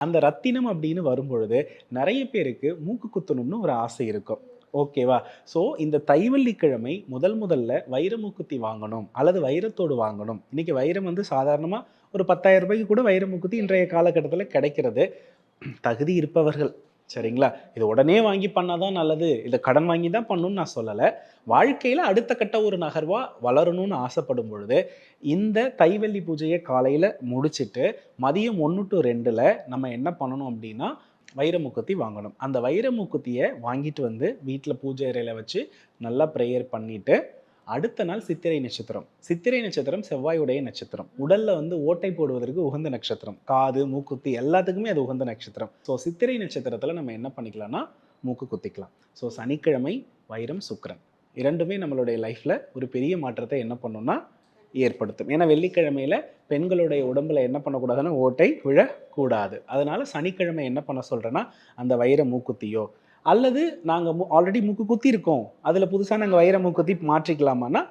அந்த ரத்தினம் அப்படின்னு வரும்பொழுது, நெறைய பேருக்கு மூக்கு குத்தணும்னு ஒரு ஆசை இருக்கும். ஓகேவா? ஸோ இந்த தைவெள்ளிக்கிழமை முதல்ல வைர மூக்குத்தி வாங்கணும், அல்லது வைரத்தோடு வாங்கணும். இன்னைக்கு வைரம் வந்து சாதாரணமா ஒரு ரூ. 10,000க்கு கூட வைர மூக்குத்தி இன்றைய காலகட்டத்தில கிடைக்கிறது. தகுதி இருப்பவர்கள். சரிங்களா? இது உடனே வாங்கி பண்ணா தான் நல்லது. இத கடன் வாங்கி தான் பண்ணணும்னு நான் சொல்லல. வாழ்க்கையில அடுத்த கட்ட ஒரு நகர்வா வளரணும்னு ஆசைப்படும் பொழுது, இந்த தைவெள்ளி பூஜைய காலையில முடிச்சுட்டு, மதியம் 1 டூ 2ல நம்ம என்ன பண்ணணும் அப்டின்னா, வைர மூக்குத்தி வாங்கணும். அந்த வைர மூக்குத்திய வாங்கிட்டு வந்து வீட்ல பூஜை அறையில வச்சு நல்லா பிரேயர் பண்ணிட்டு, அடுத்த நாள் சித்திரை நட்சத்திரம். சித்திரை நட்சத்திரம் செவ்வாயுடைய நட்சத்திரம். உடல்ல வந்து ஓட்டை போடுவதற்கு உகந்த நட்சத்திரம். காது, மூக்குத்தி எல்லாத்துக்குமே அது உகந்த நட்சத்திரம். ஸோ சித்திரை நட்சத்திரத்தில நம்ம என்ன பண்ணிக்கலாம்னா, மூக்கு குத்திக்கலாம். ஸோ சனிக்கிழமை வைரம், சுக்கிரன் 2மே நம்மளுடைய லைஃப்ல ஒரு பெரிய மாற்றத்தை என்ன பண்ணும்னா ஏற்படுத்தும். ஏன்னா வெள்ளிக்கிழமையில பெண்களுடைய உடம்புல என்ன பண்ணக்கூடாதுன்னா, ஓட்டை விழக்கூடாது. அதனால சனிக்கிழமை என்ன பண்ண சொல்றேன்னா, அந்த வைர மூக்குத்தியோ, அல்லது நாங்க ஆல்ரெடி மூக்கு குத்தி இருக்கோம். அதுல புதுசா நாங்க வைர மூக்குத்தி மாற்றிக்கலாமான்னா